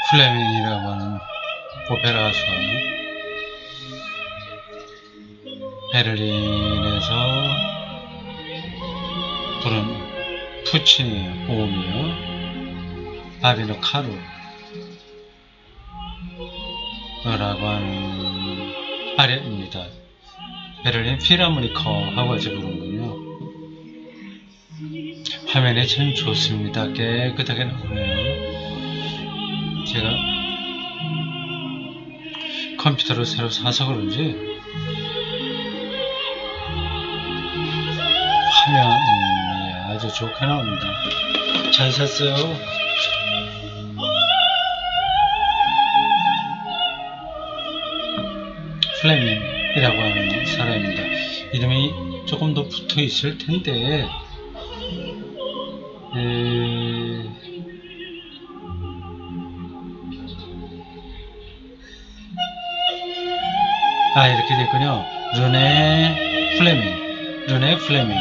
플레밍이라고 하는 오페라 가수가 베를린에서 부른 푸치니의 오음이요, 바비노 카루라고 하는 아래입니다. 베를린 필하모니커하고 같이 부르는군요. 화면이 참 좋습니다. 깨끗하게 나오네요. 제가 컴퓨터를 새로 사서 그런지 화면이 아주 좋게 나옵니다. 잘 샀어요. 플레밍이라고 하는 사람입니다. 이름이 조금 더 붙어 있을 텐데, 이렇게 됐군요. 르네 플레밍,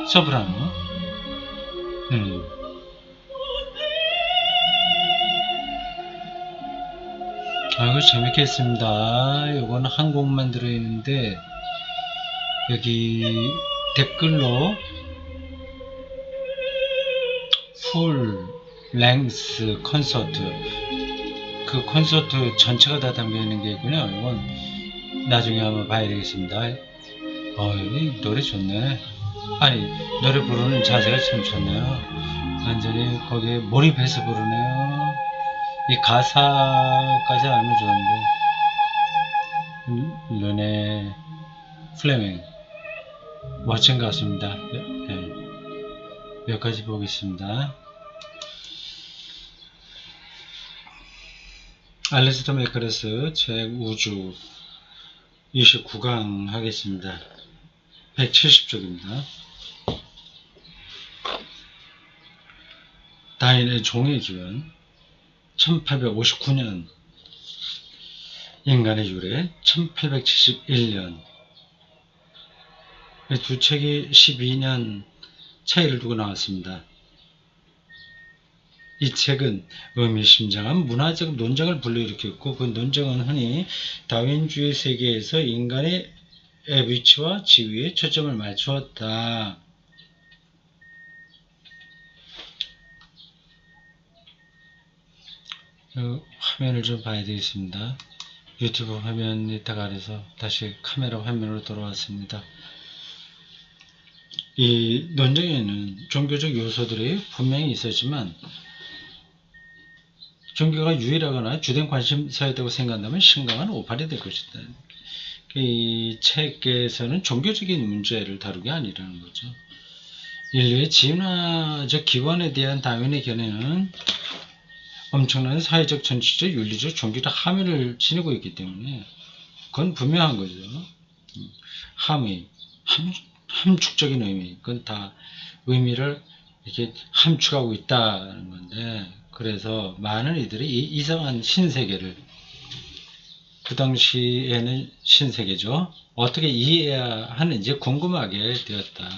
소프라노. 이거 재밌겠습니다. 요건 한 곡만 들어있는데, 여기 댓글로 풀 랭스 콘서트, 그 콘서트 전체가 다 담겨있는 게 있군요. 이건 나중에 한번 봐야 되겠습니다. 이 노래 좋네. 아니, 노래 부르는 자세가 참 좋네요. 완전히 거기에 몰입해서 부르네요. 이 가사까지 알면 좋은데. 르네 플레밍 멋진 가수입니다. 몇 가지 보겠습니다. 알레스터 메카레스 책 우주 29강 하겠습니다. 170쪽입니다. 다인의 종의 기원 1859년, 인간의 유래 1871년. 두 책이 12년 차이를 두고 나왔습니다. 이 책은 의미심장한 문화적 논쟁을 불러일으켰고, 그 논쟁은 흔히 다윈주의 세계에서 인간의 위치와 지위에 초점을 맞추었다. 화면을 좀 봐야 되겠습니다. 유튜브 화면 이따가 아래서 다시 카메라 화면으로 돌아왔습니다. 이 논쟁에는 종교적 요소들이 분명히 있었지만, 종교가 유일하거나 주된 관심사였다고 생각한다면 심각한 오판이 될 것이다. 이 책에서는 종교적인 문제를 다루기 아니라는 거죠. 인류의 진화적 기원에 대한 다윈의 견해는 엄청난 사회적, 정치적, 윤리적, 종교적 함의를 지니고 있기 때문에 그건 분명한 거죠. 함의, 함축적인 의미, 그건 다 의미를 이렇게 함축하고 있다는 건데, 그래서 많은 이들이 이 이상한 신세계를, 그 당시에는 신세계죠, 어떻게 이해해야 하는지 궁금하게 되었다.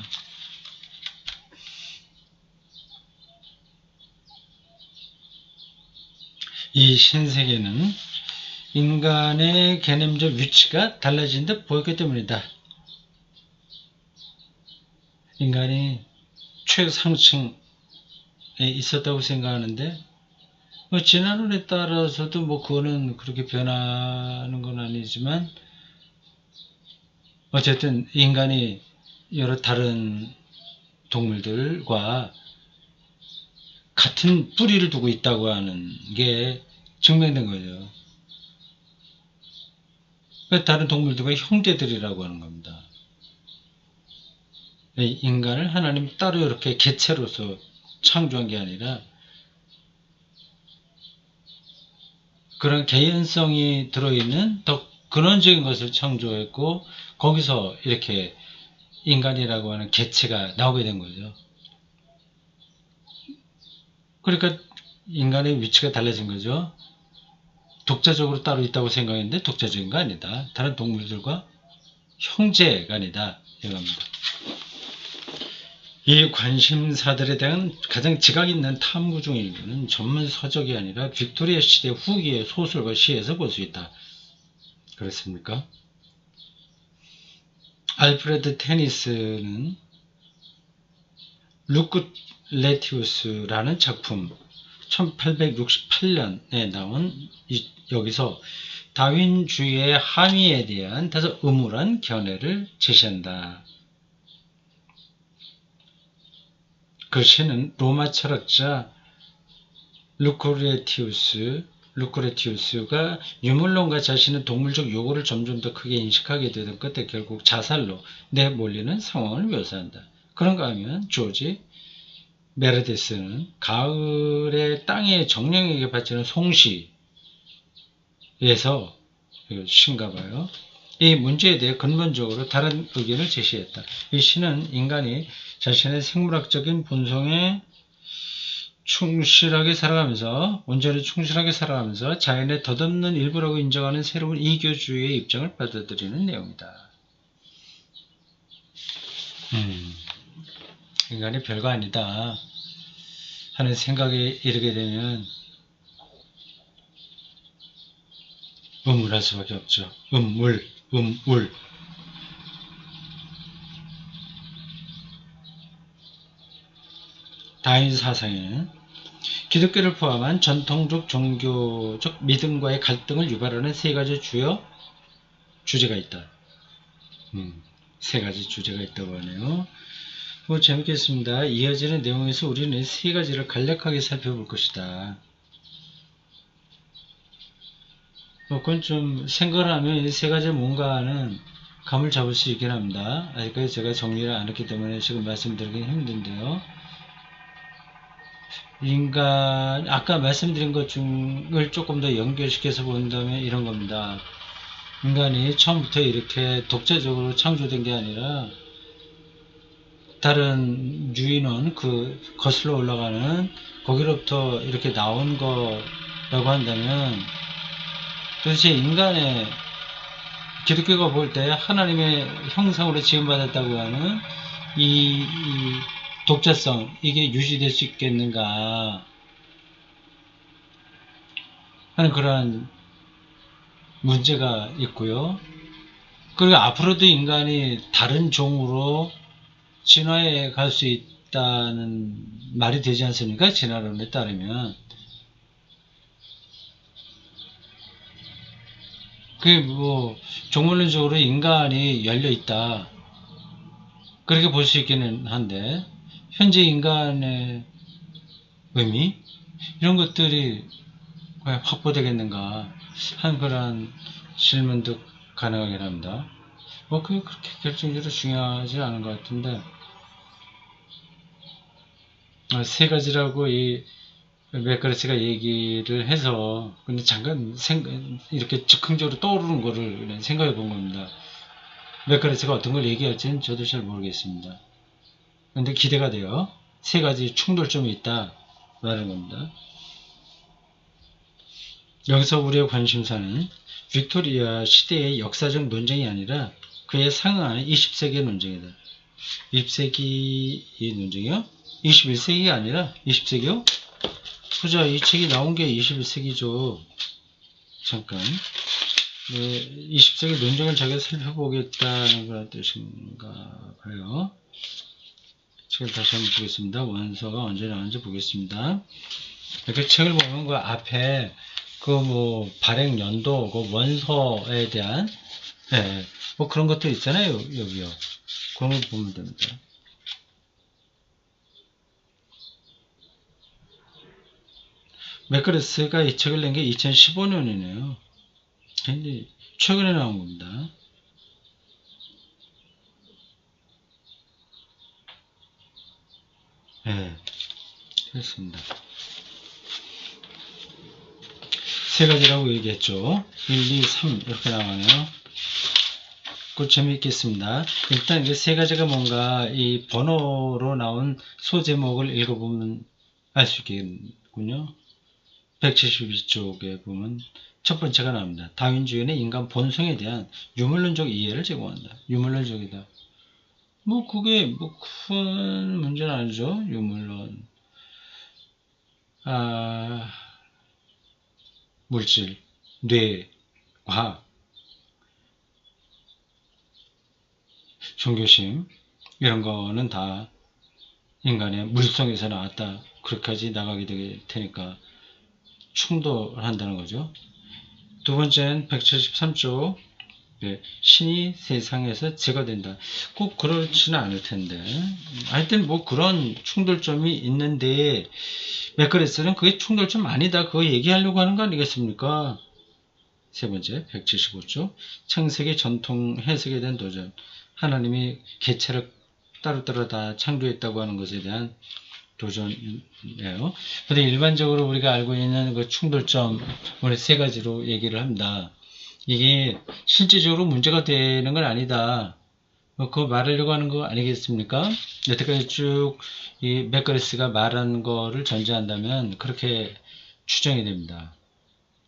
이 신세계는 인간의 개념적 위치가 달라진 듯 보였기 때문이다. 인간이 최상층에 있었다고 생각하는데, 진화론에 따라서도 그거는 그렇게 변하는 건 아니지만, 어쨌든 인간이 여러 다른 동물들과 같은 뿌리를 두고 있다고 하는 게 증명된 거죠. 다른 동물들과 형제들이라고 하는 겁니다. 인간을 하나님이 따로 이렇게 개체로서 창조한 게 아니라, 그런 개연성이 들어있는 더 근원적인 것을 창조했고, 거기서 이렇게 인간이라고 하는 개체가 나오게 된 거죠. 그러니까 인간의 위치가 달라진 거죠. 독자적으로 따로 있다고 생각했는데 독자적인 거 아니다. 다른 동물들과 형제가 아니다. 이겁니다. 이 관심사들에 대한 가장 지각 있는 탐구 중 일부는 전문 서적이 아니라 빅토리아 시대 후기의 소설과 시에서 볼 수 있다. 그렇습니까? 알프레드 테니스는 루크레티우스라는 작품 1868년에 나온 여기서 다윈주의의 함의에 대한 다소 음울한 견해를 제시한다. 그 시는 로마 철학자 루크레티우스가 유물론과 자신의 동물적 요구를 점점 더 크게 인식하게 되던 끝에 결국 자살로 내몰리는 상황을 묘사한다. 그런가 하면 조지 메르데스는 가을에 땅의 정령에게 바치는 송시에서 신가봐요. 이 문제에 대해 근본적으로 다른 의견을 제시했다. 이 시는 인간이 자신의 생물학적인 본성에 온전히 충실하게 살아가면서 자연의 덧없는 일부라고 인정하는 새로운 이교주의의 입장을 받아들이는 내용이다. 인간이 별거 아니다 하는 생각에 이르게 되면 음울할 수밖에 없죠. 음울. 다윈 사상에는 기독교를 포함한 전통적 종교적 믿음과의 갈등을 유발하는 세 가지 주요 주제가 있다. 세 가지 주제가 있다고 하네요. 재밌겠습니다. 이어지는 내용에서 우리는 세 가지를 간략하게 살펴볼 것이다. 그건 좀 생각을 하면 이 세 가지 뭔가 하는 감을 잡을 수 있긴 합니다. 아직까지 제가 정리를 안 했기 때문에 지금 말씀드리긴 힘든데요. 인간, 아까 말씀드린 것 중을 조금 더 연결시켜서 본다면 이런 겁니다. 인간이 처음부터 이렇게 독자적으로 창조된 게 아니라 다른 유인원, 거슬러 올라가는 거기로부터 이렇게 나온 거라고 한다면 도대체 인간의 기독교가 볼 때 하나님의 형상으로 지음받았다고 하는 이 독자성, 이게 유지될 수 있겠는가 하는 그러한 문제가 있고요. 그리고 앞으로도 인간이 다른 종으로 진화해 갈 수 있다는 말이 되지 않습니까? 진화론에 따르면. 그게 종말론적으로 인간이 열려 있다. 그렇게 볼 수 있기는 한데, 현재 인간의 의미? 이런 것들이 과연 확보되겠는가 하는 그런 질문도 가능하긴 합니다. 그게 그렇게 결정적으로 중요하지 않은 것 같은데, 세 가지라고 이 맥가르스가 얘기를 해서, 근데 잠깐 이렇게 즉흥적으로 떠오르는 거를 생각해 본 겁니다. 맥가르스가 어떤 걸 얘기할지는 저도 잘 모르겠습니다. 근데 기대가 돼요. 세 가지 충돌점이 있다 말하는 겁니다. 여기서 우리의 관심사는 빅토리아 시대의 역사적 논쟁이 아니라 그에 상응하는 20세기의 논쟁이다. 20세기의 논쟁이요? 21세기가 아니라 20세기요? 보자, 이 책이 나온 게 21세기죠. 잠깐. 20세기 논쟁을 자기가 살펴보겠다는 그런 뜻인가 봐요. 책을 다시 한번 보겠습니다. 원서가 언제 나왔는지 보겠습니다. 이렇게 책을 보면 그 앞에 발행 연도, 원서에 대한, 그런 것들 있잖아요. 여기요. 그런 걸 보면 됩니다. 맥가르스가 이 책을 낸 게 2015년이네요. 굉장히 최근에 나온 겁니다. 그렇습니다. 세 가지라고 얘기했죠. 1, 2, 3 이렇게 나가네요. 그 재미있겠습니다. 일단 이게 세 가지가 뭔가 이 번호로 나온 소제목을 읽어보면 알 수 있겠군요. 172쪽에 보면 첫 번째가 나옵니다. 다윈주의는 인간 본성에 대한 유물론적 이해를 제공한다. 유물론적이다. 뭐 그게 뭐 큰 문제는 아니죠. 유물론. 아, 물질, 뇌, 과학, 종교심 이런 거는 다 인간의 물성에서 나왔다. 그렇게까지 나가게 될 테니까 충돌한다는 거죠. 두 번째는 173조 신이 세상에서 제거된다. 꼭 그렇지는 않을 텐데 하여튼 뭐 그런 충돌점이 있는데 맥거레스는 그게 충돌점 아니다. 그거 얘기하려고 하는 거 아니겠습니까? 세 번째 175조 창세기 전통 해석에 대한 도전. 하나님이 개체를 따로따로 다 창조했다고 하는 것에 대한 도전이에요. 근데 일반적으로 우리가 알고 있는 그 충돌점을 세 가지로 얘기를 합니다. 이게 실질적으로 문제가 되는 건 아니다. 그거 말하려고 하는 거 아니겠습니까? 여태까지 쭉 이 맥거레스가 말한 거를 전제한다면 그렇게 추정이 됩니다.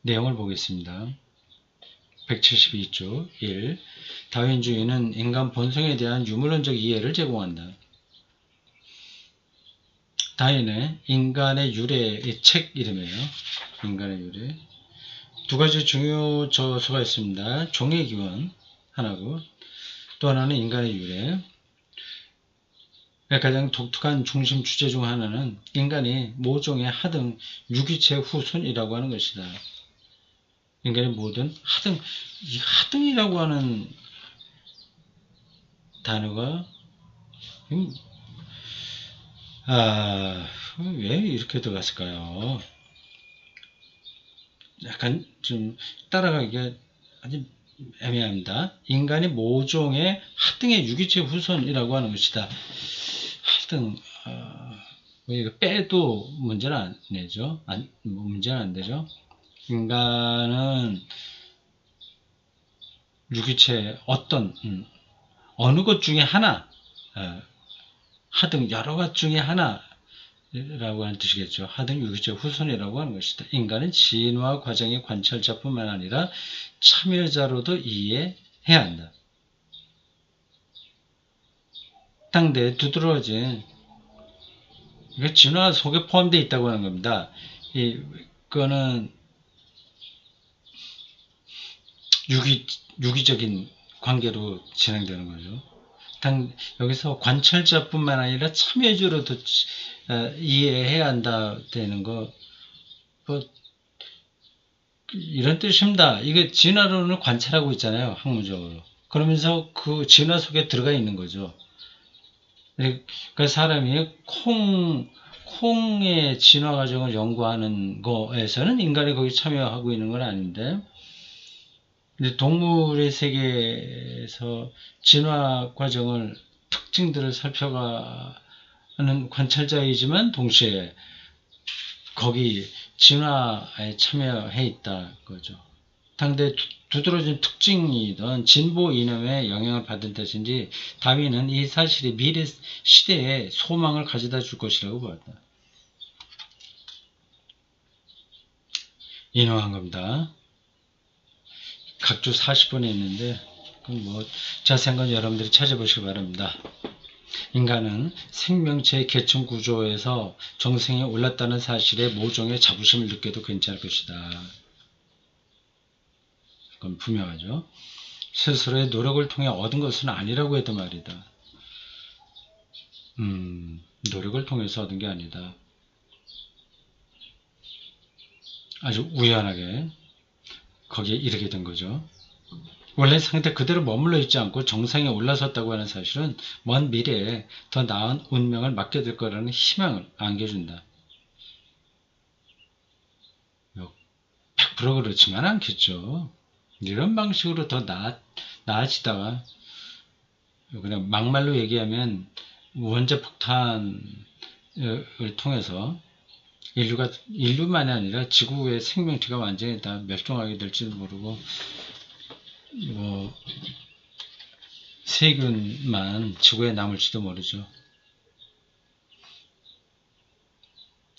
내용을 보겠습니다. 172조 1. 다윈주의는 인간 본성에 대한 유물론적 이해를 제공한다. 다윈의 인간의 유래의 책 이름이에요. 인간의 유래. 두 가지 중요 저서가 있습니다. 종의 기원 하나고 또 하나는 인간의 유래. 가장 독특한 중심 주제 중 하나는 인간이 모종의 하등 유기체 후손이라고 하는 것이다. 인간의 모든 하등, 이 하등이라고 하는 단어가 왜 이렇게 들어갔을까요? 약간 좀 따라가기가 아주 애매합니다. 인간이 모종의 하등의 유기체 후손이라고 하는 것이다. 하등, 이거 빼도 문제는 안 되죠. 문제는 안 되죠. 인간은 유기체 어느 것 중에 하나, 하등 여러 것 중에 하나라고 하는 뜻이겠죠. 하등 유기체 후손이라고 하는 것이다. 인간은 진화 과정의 관찰자뿐만 아니라 참여자로도 이해해야 한다. 당대에 두드러진 진화 속에 포함되어 있다고 하는 겁니다. 이거는 유기적인 관계로 진행되는 거죠. 여기서 관찰자뿐만 아니라 참여자로도 이해해야 한다 되는 거, 뭐 이런 뜻입니다. 이게 진화론을 관찰하고 있잖아요, 학문적으로. 그러면서 그 진화 속에 들어가 있는 거죠. 그러니까 사람이 콩의 진화 과정을 연구하는 거에서는 인간이 거기 참여하고 있는 건 아닌데, 동물의 세계에서 진화 과정을 특징들을 살펴가는 관찰자이지만 동시에 거기 진화에 참여해 있다 거죠. 당대 두드러진 특징이던 진보 이념에 영향을 받은 것인지 다윈은 이 사실이 미래 시대에 소망을 가져다 줄 것이라고 보았다. 인용한 겁니다. 각주 40분에 있는데 뭐 자세한 건 여러분들이 찾아보시기 바랍니다. 인간은 생명체의 계층 구조에서 정생에 올랐다는 사실에 모종의 자부심을 느껴도 괜찮을 것이다. 그건 분명하죠. 스스로의 노력을 통해 얻은 것은 아니라고 해도 말이다. 노력을 통해서 얻은 게 아니다. 아주 우연하게 거기에 이르게 된 거죠. 원래 상태 그대로 머물러 있지 않고 정상에 올라섰다고 하는 사실은 먼 미래에 더 나은 운명을 맡게 될 거라는 희망을 안겨준다. 100% 그렇지만 않겠죠. 이런 방식으로 더 나아지다가 그냥 막말로 얘기하면 원자 폭탄을 통해서 인류만이 아니라 지구의 생명체가 완전히 다 멸종하게 될지도 모르고 세균만 지구에 남을지도 모르죠.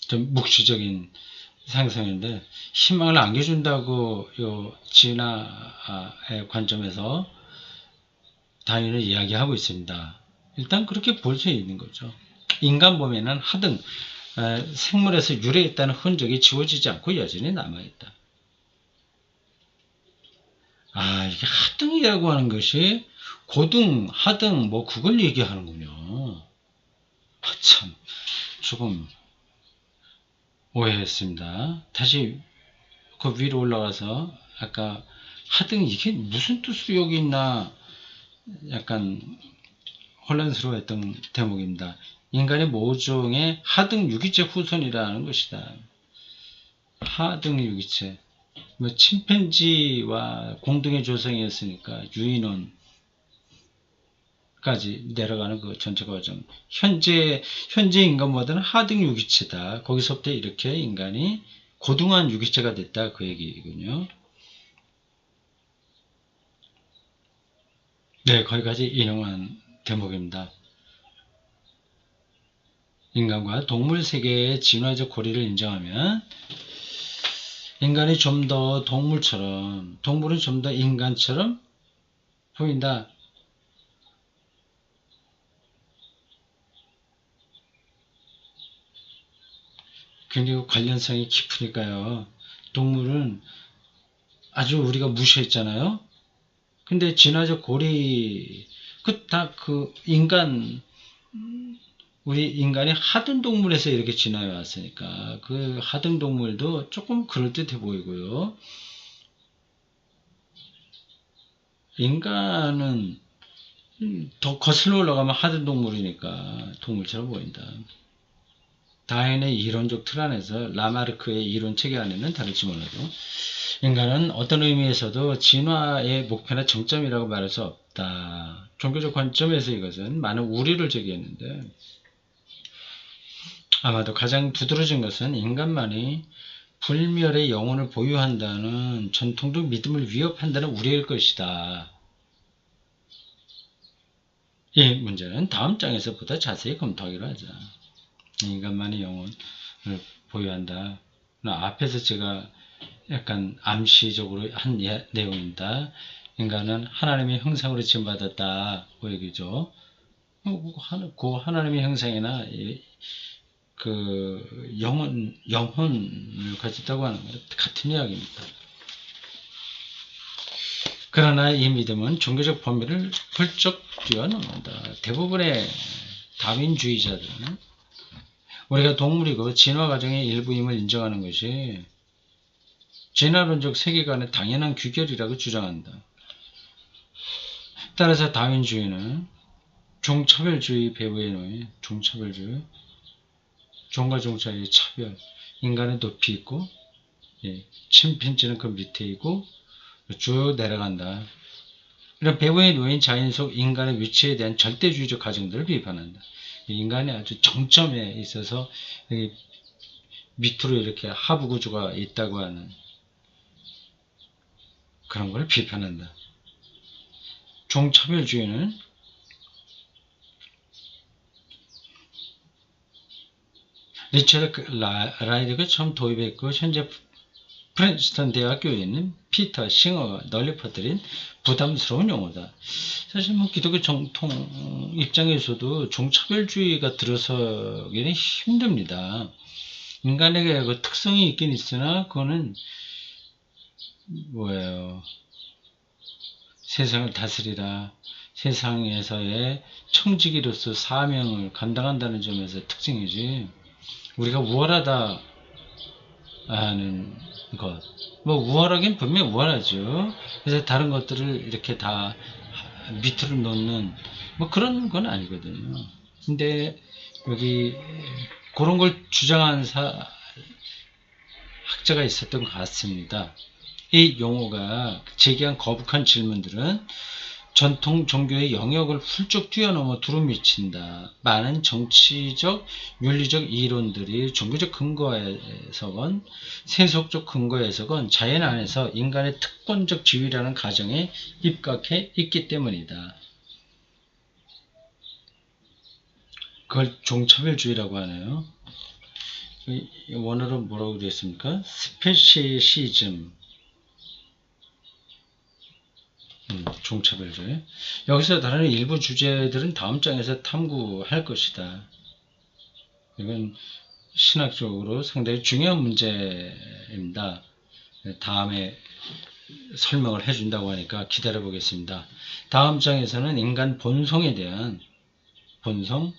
좀 묵시적인 상상인데 희망을 안겨준다고 진화의 관점에서 다윈을 이야기하고 있습니다. 일단 그렇게 볼 수 있는 거죠. 인간 몸에는 하등 생물에서 유래했다는 흔적이 지워지지 않고 여전히 남아있다. 이게 하등이라고 하는 것이 고등, 하등 뭐 그걸 얘기하는군요. 참 조금 오해했습니다. 다시 그 위로 올라가서 아까 하등 이게 무슨 뜻으로 여기 있나 약간 혼란스러워했던 대목입니다. 인간의 모종의 하등 유기체 후손이라는 것이다. 하등 유기체. 뭐 침팬지와 공동의 조상이었으니까 유인원까지 내려가는 그 전체 과정. 현재 인간보다는 하등 유기체다. 거기서부터 이렇게 인간이 고등한 유기체가 됐다 그 얘기군요. 네, 거기까지 인용한 대목입니다. 인간과 동물 세계의 진화적 고리를 인정하면 인간이 좀 더 동물은 좀 더 인간처럼 보인다. 굉장히 관련성이 깊으니까요. 동물은 아주 우리가 무시했잖아요. 근데 진화적 고리 우리 인간이 하등 동물에서 이렇게 진화해 왔으니까 그 하등 동물도 조금 그럴듯해 보이고요. 인간은 더 거슬러 올라가면 하등 동물이니까 동물처럼 보인다. 다윈의 이론적 틀 안에서 라마르크의 이론체계 안에는 다를지 몰라도 인간은 어떤 의미에서도 진화의 목표나 정점이라고 말할 수 없다. 종교적 관점에서 이것은 많은 우려를 제기했는데 아마도 가장 두드러진 것은 인간만이 불멸의 영혼을 보유한다는 전통적 믿음을 위협한다는 우려일 것이다. 이 문제는 다음 장에서 보다 자세히 검토하기로 하자. 인간만이 영혼을 보유한다. 앞에서 제가 약간 암시적으로 한 내용입니다. 인간은 하나님의 형상으로 지음받았다. 그 얘기죠. 그 하나님의 형상이나 그 영혼을 가졌다고 하는 것 같은 이야기입니다. 그러나 이 믿음은 종교적 범위를 훌쩍 뛰어넘는다. 대부분의 다윈주의자들은 우리가 동물이고 진화 과정의 일부임을 인정하는 것이 진화론적 세계관의 당연한 규결이라고 주장한다. 따라서 다윈주의는 종차별주의 배후에 놓인 종차별주의, 종과 종 사이의 차별, 인간의 높이 있고 침팬지는 그 밑에 있고 쭉 내려간다. 이런 배후에 놓인 자연 속 인간의 위치에 대한 절대주의적 가정들을 비판한다. 인간이 아주 정점에 있어서 밑으로 이렇게 하부 구조가 있다고 하는 그런 걸 비판한다. 종차별주의는 리처드 라이드가 처음 도입했고 현재 프린스턴 대학교에 있는 피터 싱어가 널리 퍼뜨린 부담스러운 용어다. 사실 뭐 기독교 정통 입장에서도 종차별주의가 들어서기는 힘듭니다. 인간에게 그 특성이 있긴 있으나 그거는 뭐예요? 세상을 다스리라. 세상에서의 청지기로서 사명을 감당한다는 점에서 특징이지. 우리가 우월하다 하는 것. 뭐 우월하긴 분명히 우월하죠. 그래서 다른 것들을 이렇게 다 밑으로 놓는 뭐 그런 건 아니거든요. 근데 여기 그런 걸 주장한 학자가 있었던 것 같습니다. 이 용어가 제기한 거북한 질문들은 전통 종교의 영역을 훌쩍 뛰어넘어 두루미친다. 많은 정치적, 윤리적 이론들이 종교적 근거에서건 세속적 근거에서건 자연 안에서 인간의 특권적 지위라는 가정에 입각해 있기 때문이다. 그걸 종차별주의라고 하네요. 원어로 뭐라고 되었습니까? 스페시시즘. 종차별주의. 여기서 다루는 일부 주제들은 다음 장에서 탐구할 것이다. 이건 신학적으로 상당히 중요한 문제입니다. 다음에 설명을 해준다고 하니까 기다려 보겠습니다. 다음 장에서는 인간 본성에 대한 본성,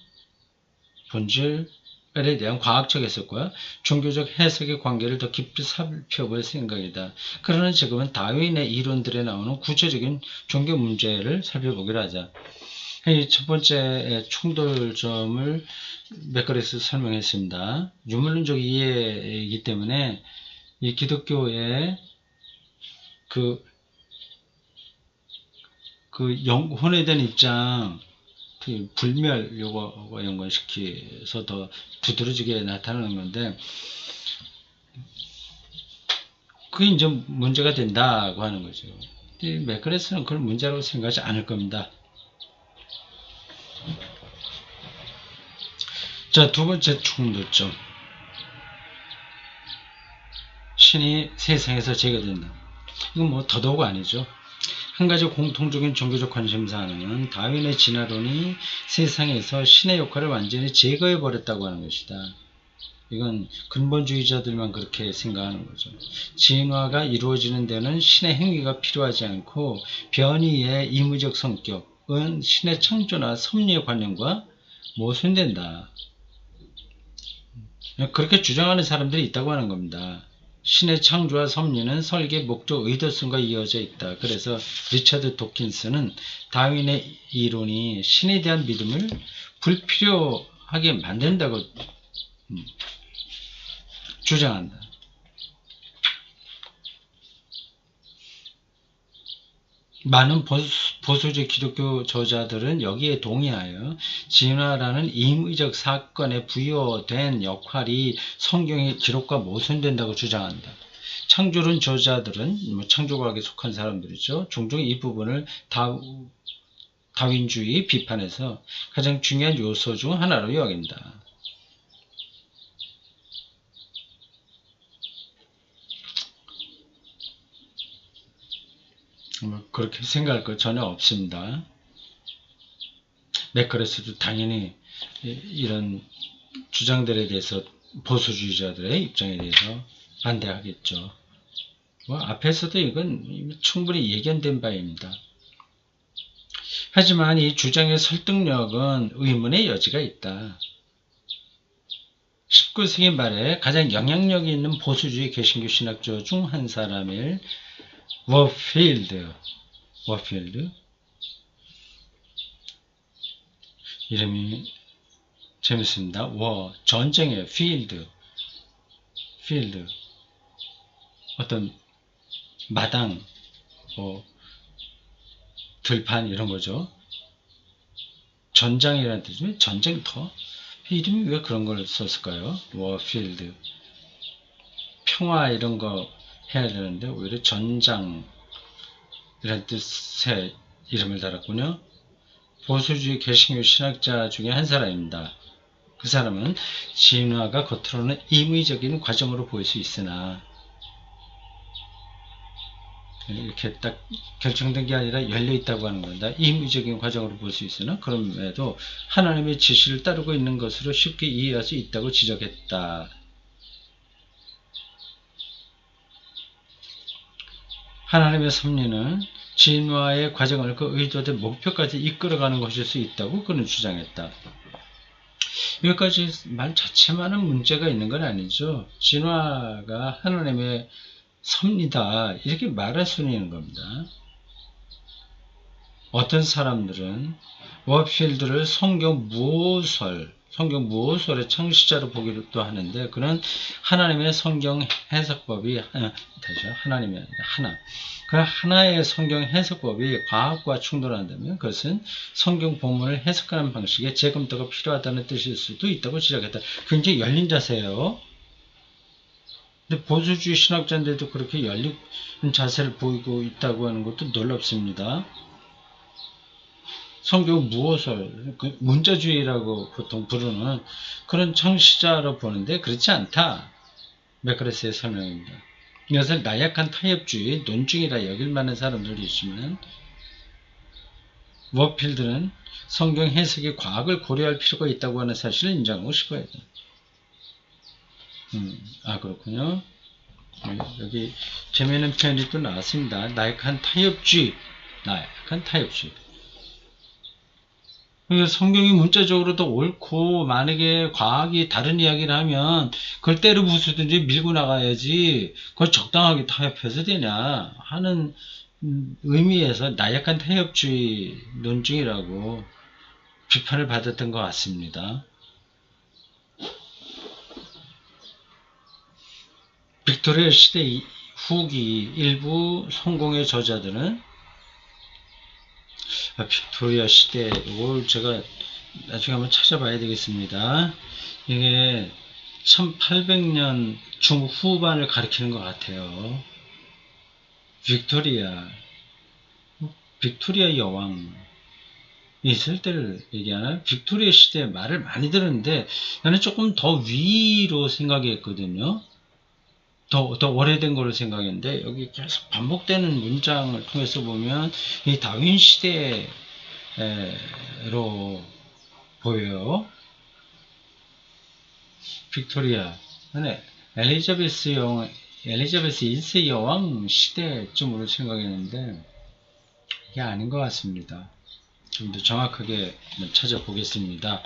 본질에 대한 과학적 해석과 종교적 해석의 관계를 더 깊이 살펴볼 생각이다. 그러나 지금은 다윈의 이론들에 나오는 구체적인 종교 문제를 살펴보기로 하자. 첫 번째 충돌점을 맥거리에서 설명했습니다. 유물론적 이해이기 때문에 이 기독교의 그 혼에 대한 입장, 불멸 요거와 연관시켜서 더 두드러지게 나타나는 건데, 그게 이제 문제가 된다고 하는 거죠. 맥거리에서는 그걸 문제라고 생각하지 않을 겁니다. 자, 두 번째 충돌점. 신이 세상에서 제거된다. 이건 뭐 더더욱 아니죠. 한 가지 공통적인 종교적 관심사는 다윈의 진화론이 세상에서 신의 역할을 완전히 제거해버렸다고 하는 것이다. 이건 근본주의자들만 그렇게 생각하는 거죠. 진화가 이루어지는 데는 신의 행위가 필요하지 않고 변이의 임의적 성격은 신의 창조나 섭리의 관념과 모순된다. 그렇게 주장하는 사람들이 있다고 하는 겁니다. 신의 창조와 섭리는 설계, 목적, 의도성과 이어져 있다. 그래서 리처드 도킨스는 다윈의 이론이 신에 대한 믿음을 불필요하게 만든다고 주장한다. 많은 보수적 기독교 저자들은 여기에 동의하여 진화라는 임의적 사건에 부여된 역할이 성경의 기록과 모순된다고 주장한다. 창조론 저자들은 창조과학에 속한 사람들이죠. 종종 이 부분을 다윈주의 비판에서 가장 중요한 요소 중 하나로 여긴다. 그렇게 생각할 거 전혀 없습니다. 맥거리에서도 당연히 이런 주장들에 대해서 보수주의자들의 입장에 대해서 반대하겠죠. 앞에서도 이건 충분히 예견된 바입니다. 하지만 이 주장의 설득력은 의문의 여지가 있다. 19세기 말에 가장 영향력이 있는 보수주의 개신교 신학자 중 한 사람일 워필드 이름이 재밌습니다. 전쟁의 필드 어떤 마당 들판 이런 거죠. 전장이라는 뜻이면 전쟁터. 이름이 왜 그런 걸 썼을까요? 워필드 평화 이런 거 해야 되는데 오히려 전장 이런 뜻의 이름을 달았군요. 보수주의 개신교 신학자 중에 한 사람입니다. 그 사람은 진화가 겉으로는 임의적인 과정으로 보일 수 있으나 이렇게 딱 결정된 게 아니라 열려있다고 하는 겁니다. 임의적인 과정으로 볼 수 있으나 그럼에도 하나님의 지시를 따르고 있는 것으로 쉽게 이해할 수 있다고 지적했다. 하나님의 섭리는 진화의 과정을 그 의도된 목표까지 이끌어가는 것일 수 있다고 그는 주장했다. 여기까지 말 자체만은 문제가 있는 건 아니죠. 진화가 하나님의 섭리다 이렇게 말할 수는 있는 겁니다. 어떤 사람들은 워필드를 성경 무호설의 창시자로 보기도 하는데 그는 하나님의 성경 해석법이 하나님이 아니라 그 하나의 성경 해석법이 과학과 충돌한다면 그것은 성경 본문을 해석하는 방식에 재검토가 필요하다는 뜻일 수도 있다고 지적했다. 굉장히 열린 자세예요. 근데 보수주의 신학자인데도 그렇게 열린 자세를 보이고 있다고 하는 것도 놀랍습니다. 성경 무호설, 문자주의라고 보통 부르는 그런 창시자로 보는데 그렇지 않다. 맥거리스의 설명입니다. 이것을 나약한 타협주의, 논중이라 여길 만한 사람들이 있지만 워필드는 성경 해석의 과학을 고려할 필요가 있다고 하는 사실을 인정하고 싶어야 돼. 그렇군요. 여기 재미있는 표현이 또 나왔습니다. 나약한 타협주의. 나약한 타협주의. 그러니까 성경이 문자적으로 더 옳고, 만약에 과학이 다른 이야기를 하면 그걸 때려 부수든지 밀고 나가야지 그걸 적당하게 타협해서 되냐 하는 의미에서 나약한 타협주의 논증이라고 비판을 받았던 것 같습니다. 빅토리아 시대 후기 일부 성공의 저자들은 빅토리아 시대, 이걸 제가 나중에 한번 찾아봐야 되겠습니다. 이게 1800년 중후반을 가리키는 것 같아요. 빅토리아 여왕이 있을 때를 얘기하나? 빅토리아 시대 말을 많이 들었는데 나는 조금 더 위로 생각했거든요. 더 오래된 걸로 생각했는데 여기 계속 반복되는 문장을 통해서 보면 이 다윈 시대로 보여요. 빅토리아, 엘리자베스 1세 여왕 시대쯤으로 생각했는데 이게 아닌 것 같습니다. 좀 더 정확하게 찾아보겠습니다.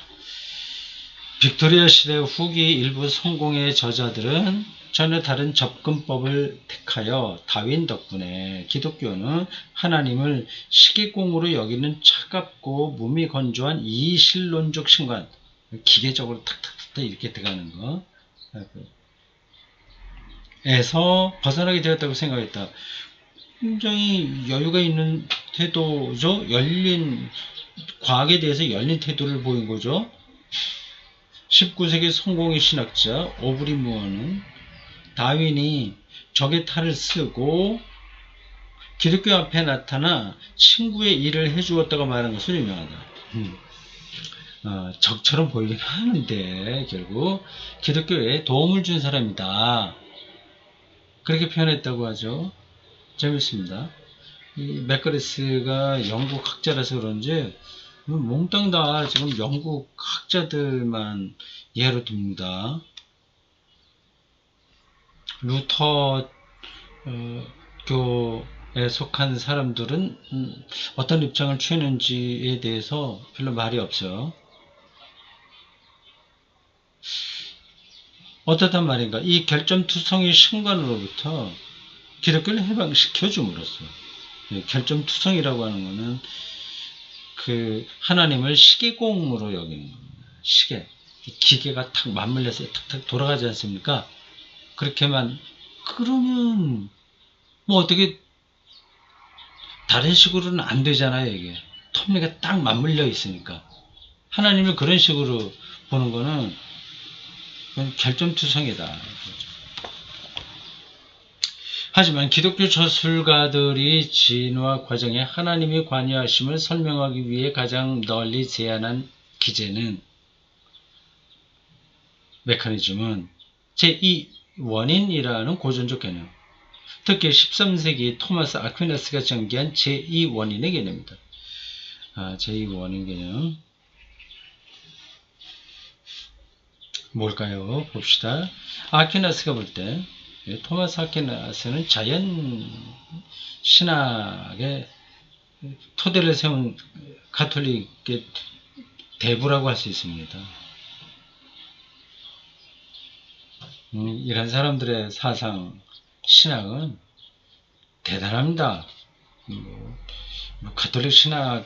빅토리아 시대 후기 일부 성공의 저자들은 전혀 다른 접근법을 택하여 다윈 덕분에 기독교는 하나님을 시기공으로 여기는 차갑고 몸이 건조한 이실론적 신관, 기계적으로 탁탁탁 이렇게 들어가는 거 에서 벗어나게 되었다고 생각했다. 굉장히 여유가 있는 태도죠. 과학에 대해서 열린 태도를 보인 거죠. 19세기 성공의 신학자 오브리 무어는 다윈이 적의 탈을 쓰고 기독교 앞에 나타나 친구의 일을 해주었다고 말하는 것으로 유명하다. 적처럼 보이긴 하는데 결국 기독교에 도움을 준 사람이다. 그렇게 표현했다고 하죠. 재밌습니다. 이 맥거리스가 영국 학자라서 그런지 몽땅 다 지금 영국 학자들만 예로 듭니다. 루터 교에 속한 사람들은 어떤 입장을 취했는지에 대해서 별로 말이 없어요. 어떻단 말인가? 이 결점투성의 신관으로부터 기독교를 해방시켜 줌으로써, 결점투성이라고 하는 것은 그 하나님을 시계공으로 여기는 겁니다. 시계, 기계가 탁 맞물려서 탁탁 돌아가지 않습니까? 그렇게만 그러면 뭐 어떻게 다른 식으로는 안 되잖아요. 이게 톱니가 딱 맞물려 있으니까 하나님을 그런 식으로 보는 거는 결점투성이다. 하지만 기독교 저술가들이 진화 과정에 하나님의 관여하심을 설명하기 위해 가장 널리 제안한 기제는 메커니즘은 제2 원인이라는 고전적 개념, 특히 13세기 토마스 아퀴나스가 전개한 제2 원인의 개념입니다. 제2 원인 개념 뭘까요? 봅시다. 아퀴나스가 볼 때 토마스 아퀴나스는 자연 신학의 토대를 세운 가톨릭의 대부라고 할 수 있습니다. 이런 사람들의 사상, 신학은 대단합니다. 가톨릭 신학을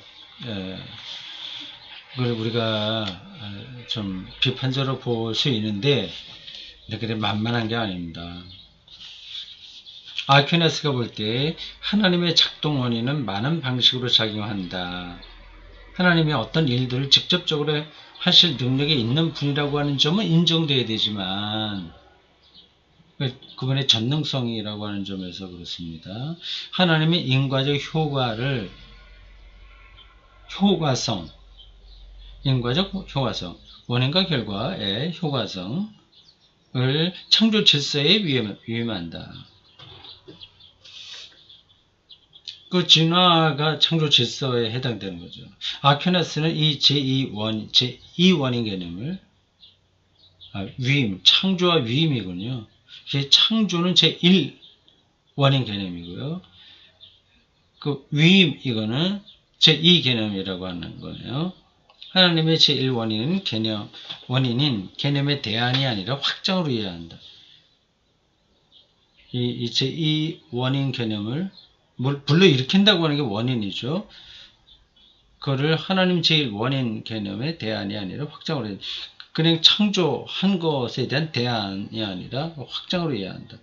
우리가 좀 비판적으로 볼 수 있는데 이렇게 만만한 게 아닙니다. 아퀴나스가 볼 때 하나님의 작동 원인은 많은 방식으로 작용한다. 하나님이 어떤 일들을 직접적으로 하실 능력이 있는 분이라고 하는 점은 인정돼야 되지만 그분의 전능성이라고 하는 점에서 그렇습니다. 하나님의 인과적 인과적 효과성, 원인과 결과의 효과성을 창조 질서에 위임한다. 그 진화가 창조 질서에 해당되는 거죠. 아퀴나스는 이 제2원인 개념을 위임, 창조와 위임이군요. 창조는 제1원인 개념이고요. 그 위임 이거는 제2 개념이라고 하는 거예요. 하나님의 제1원인은 원인인 개념의 대안이 아니라 확장으로 이해한다. 이 제2원인 개념을 불러일으킨다고 하는 게 원인이죠. 그거를 하나님 제1원인 개념의 대안이 아니라 확장으로 이해한다. 그냥 창조한 것에 대한 대안이 아니라 확장으로 이해한다.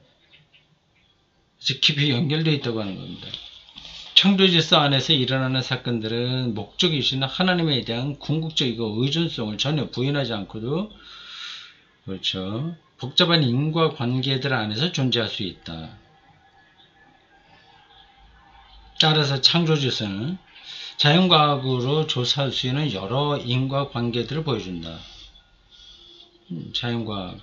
깊이 연결되어 있다고 하는 겁니다. 창조 질서 안에서 일어나는 사건들은 목적이신 하나님에 대한 궁극적이고 의존성을 전혀 부인하지 않고도 그렇죠. 복잡한 인과관계들 안에서 존재할 수 있다. 따라서 창조 질서는 자연과학으로 조사할 수 있는 여러 인과관계들을 보여준다. 자연과학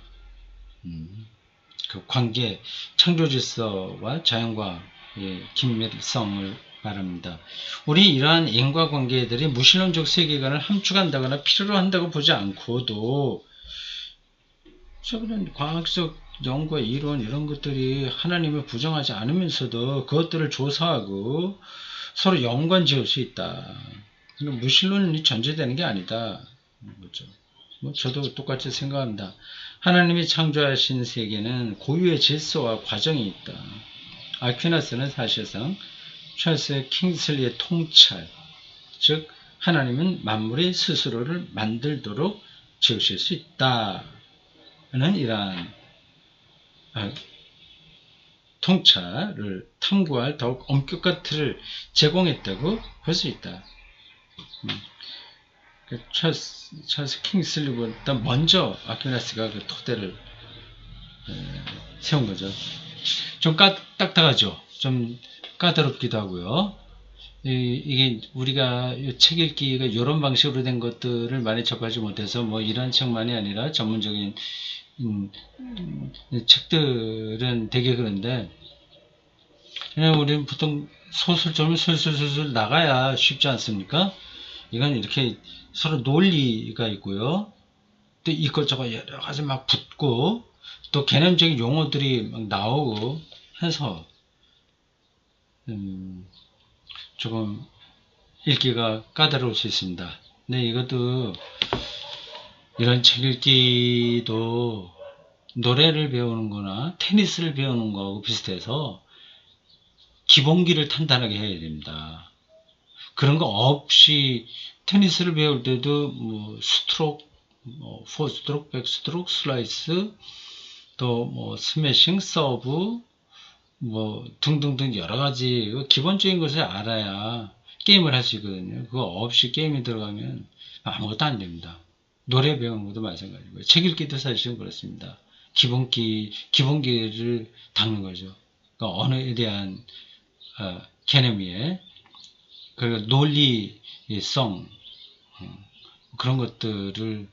그 관계, 창조 질서와 자연과학의 긴밀성을 말합니다. 우리 이러한 인과관계들이 무신론적 세계관을 함축한다거나 필요로 한다고 보지 않고도 그런 과학적 연구, 이론 이런 것들이 하나님을 부정하지 않으면서도 그것들을 조사하고 서로 연관 지을 수 있다. 무신론이 전제되는 게 아니다. 그렇죠. 저도 똑같이 생각합니다. 하나님이 창조하신 세계는 고유의 질서와 과정이 있다. 아퀴나스는 사실상 찰스 킹슬리의 통찰, 즉 하나님은 만물이 스스로를 만들도록 지으실 수 있다는 이러한 통찰을 탐구할 더욱 엄격한 틀을 제공했다고 볼 수 있다. 찰스 킹슬리보다 먼저 아퀴나스가 그 토대를 세운 거죠. 좀 딱딱하죠. 좀 까다롭기도 하고요. 이게 우리가 책 읽기가 이런 방식으로 된 것들을 많이 접하지 못해서 뭐 이런 책만이 아니라 전문적인 책들은 되게 그런데 그냥 우리는 보통 소설점을 술술술술 나가야 쉽지 않습니까? 이건 이렇게 서로 논리가 있고요. 또 이것저것 여러 가지 막 붙고 또 개념적인 용어들이 막 나오고 해서 조금 읽기가 까다로울 수 있습니다. 근데 이것도 이런 책 읽기도 노래를 배우는 거나 테니스를 배우는 거하고 비슷해서 기본기를 탄탄하게 해야 됩니다. 그런 거 없이 테니스를 배울 때도 뭐 스트로크, 포스트로크, 백스트로크, 슬라이스, 또 뭐 스매싱, 서브, 뭐 등등등 여러 가지 기본적인 것을 알아야 게임을 할 수 있거든요. 그거 없이 게임이 들어가면 아무것도 안 됩니다. 노래 배우는 것도 마찬가지고요. 책 읽기도 사실은 그렇습니다. 기본기를 닦는 거죠. 그러니까 언어에 대한 개념이에 그리고 논리성 그런 것들을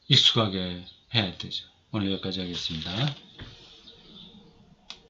익숙하게 해야 되죠. 오늘 여기까지 하겠습니다.